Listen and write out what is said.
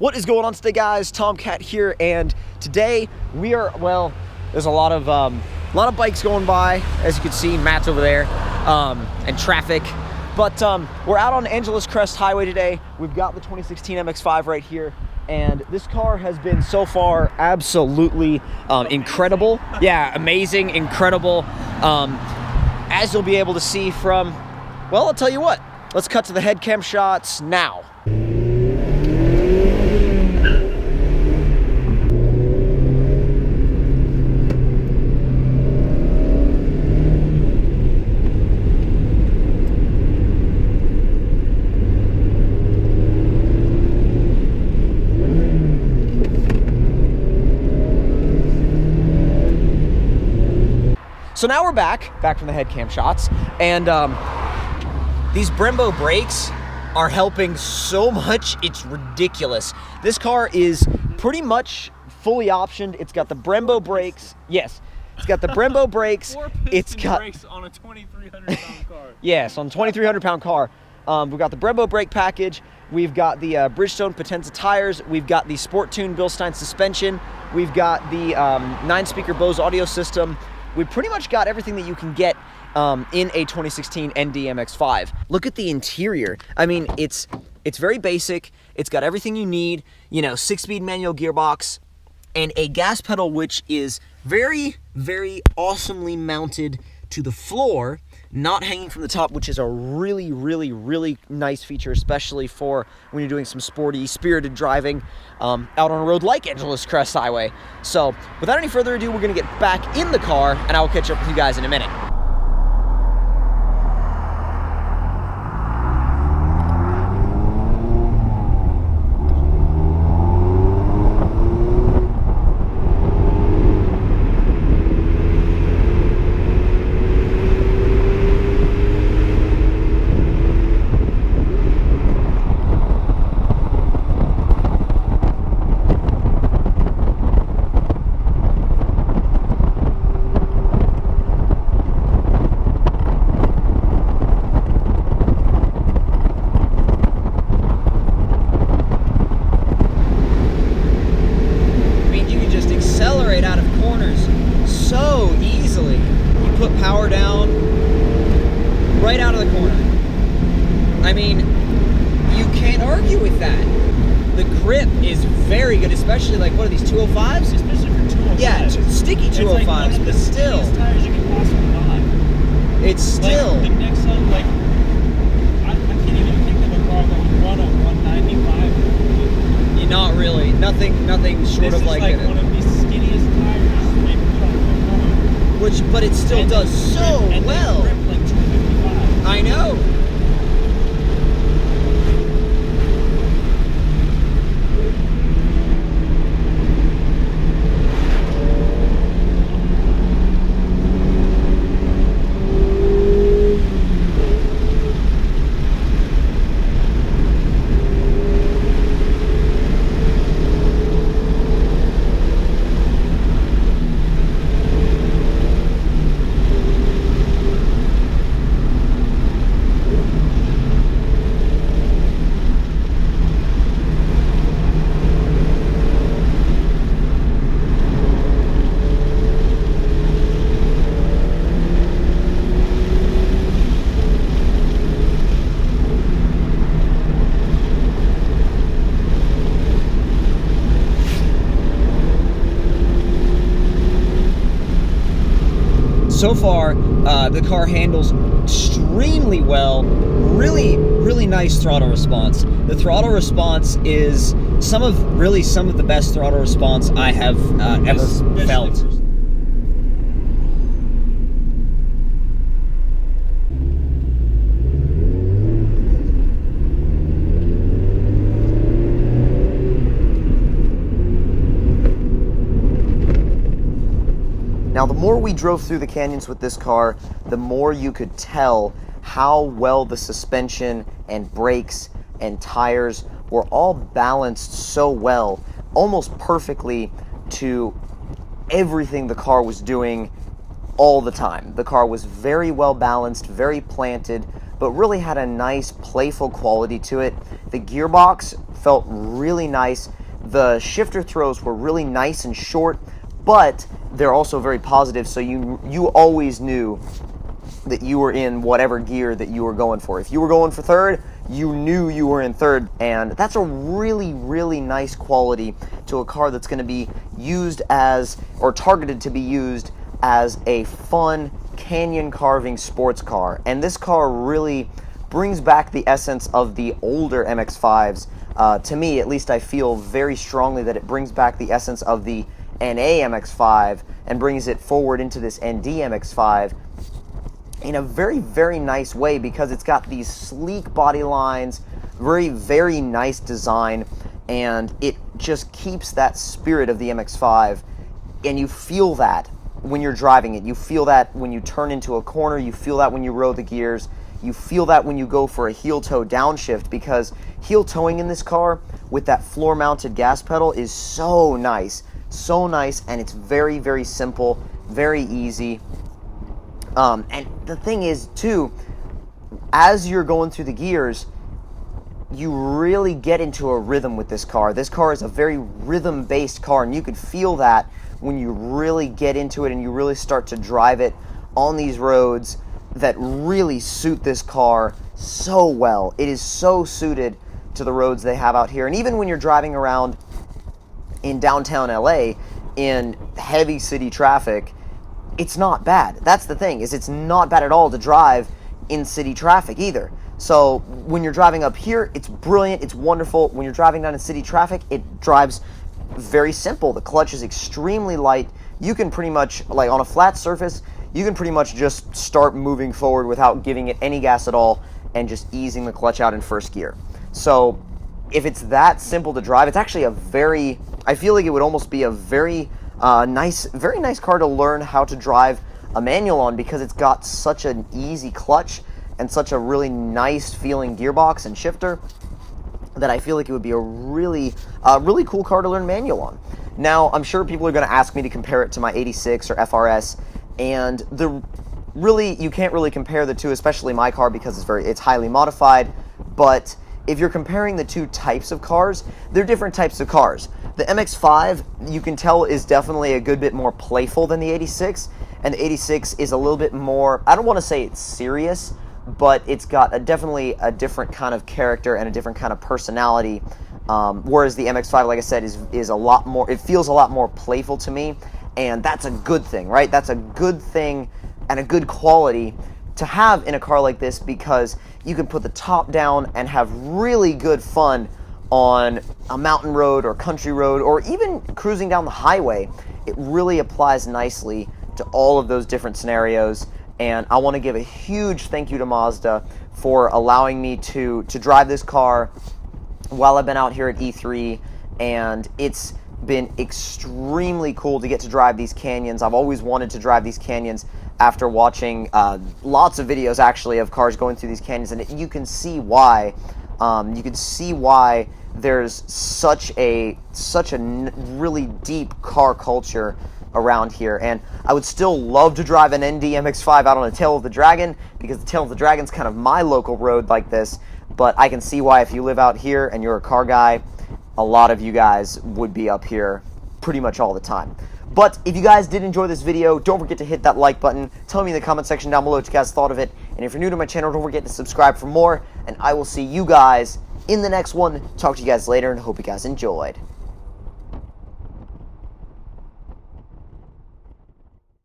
What is going on today, guys? Tomcat here, and today we are, well, there's a lot of bikes going by, as you can see. Matt's over there, and traffic. But we're out on Angeles Crest Highway today. We've got the 2016 MX5 right here, and this car has been so far absolutely incredible. Yeah, amazing, incredible. As you'll be able to see from, well, I'll tell you what. Let's cut to the head cam shots now. So now we're back from the head cam shots, and these Brembo brakes are helping so much, it's ridiculous. This car is pretty much fully optioned. It's got the Brembo brakes. Yes, it's got the Brembo brakes. It's got brakes on a 2,300-pound car. Yes, on a 2,300-pound car. We've got the Brembo brake package. We've got the Bridgestone Potenza tires. We've got the Sport Tune Bilstein suspension. We've got the 9-speaker Bose audio system. We pretty much got everything that you can get in a 2016 ND MX5. Look at the interior. I mean, it's very basic. It's got everything you need, you know, 6-speed manual gearbox and a gas pedal which is very, very awesomely mounted to the floor, not hanging from the top, which is a really, really, really nice feature, especially for when you're doing some sporty, spirited driving out on a road like Angeles Crest Highway. So without any further ado, we're gonna get back in the car and I will catch up with you guys in a minute. Power down right out of the corner. I mean, you can't argue with that. The grip is very good, especially like, what are these, 205s? Especially for 205s. Yeah, sticky 205s, like but still. Tires you can possibly buy. It's still. Like the next one, like, I can't even think of a car that would run a 195. Not really. Nothing short of like one of the skinniest tires maybe put on a road. But it still does so well. They grip like 255. I know. So far, the car handles extremely well. Really, really nice throttle response. The throttle response is some of the best throttle response I have ever felt. Now, the more we drove through the canyons with this car, the more you could tell how well the suspension and brakes and tires were all balanced so well, almost perfectly to everything the car was doing all the time. The car was very well balanced, very planted, but really had a nice playful quality to it. The gearbox felt really nice. The shifter throws were really nice and short, but they're also very positive, so you always knew that you were in whatever gear that you were going for. If you were going for third, you knew you were in third, and that's a really, really nice quality to a car that's going to be used as, or targeted to be used as, a fun canyon carving sports car. And this car really brings back the essence of the older MX-5s. To me, at least, I feel very strongly that it brings back the essence of the NA MX-5 and brings it forward into this ND MX-5 in a very, very nice way, because it's got these sleek body lines, very, very nice design, and it just keeps that spirit of the MX-5, and you feel that when you're driving it. You feel that when you turn into a corner, you feel that when you roll the gears, you feel that when you go for a heel toe downshift, because heel towing in this car with that floor mounted gas pedal is so nice, and it's very, very simple, very easy. And the thing is, too, as you're going through the gears, you really get into a rhythm with this car. This car is a very rhythm-based car, and you can feel that when you really get into it and you really start to drive it on these roads that really suit this car so well. It is so suited to the roads they have out here. And even when you're driving around in downtown LA in heavy city traffic, it's not bad. That's the thing, is it's not bad at all to drive in city traffic either. So when you're driving up here, it's brilliant, it's wonderful. When you're driving down in city traffic, it drives very simple. The clutch is extremely light. You can pretty much, like on a flat surface, you can pretty much just start moving forward without giving it any gas at all and just easing the clutch out in first gear. So if it's that simple to drive, it's actually a very, I feel like it would almost be a very very nice car to learn how to drive a manual on, because it's got such an easy clutch and such a really nice feeling gearbox and shifter that I feel like it would be a really cool car to learn manual on. Now, I'm sure people are going to ask me to compare it to my 86 or FRS, and you can't really compare the two, especially my car, because it's highly modified. But if you're comparing the two types of cars, they're different types of cars. The MX-5, you can tell, is definitely a good bit more playful than the 86, and the 86 is a little bit more, I don't want to say it's serious, but it's got definitely a different kind of character and a different kind of personality, whereas the MX-5, like I said, is a lot more, it feels a lot more playful to me, and that's a good thing, right? That's a good thing and a good quality to have in a car like this, because you can put the top down and have really good fun on a mountain road or country road, or even cruising down the highway. It really applies nicely to all of those different scenarios, and I want to give a huge thank you to Mazda for allowing me to drive this car while I've been out here at E3, and it's been extremely cool to get to drive these canyons. I've always wanted to drive these canyons after watching lots of videos, actually, of cars going through these canyons, and you can see why. You can see why there's such a really deep car culture around here. And I would still love to drive an ND MX-5 out on a Tail of the Dragon, because the Tail of the Dragon's kind of my local road like this. But I can see why, if you live out here and you're a car guy, a lot of you guys would be up here pretty much all the time. But if you guys did enjoy this video, don't forget to hit that like button. Tell me in the comment section down below what you guys thought of it. And if you're new to my channel, don't forget to subscribe for more. And I will see you guys in the next one. Talk to you guys later, and hope you guys enjoyed.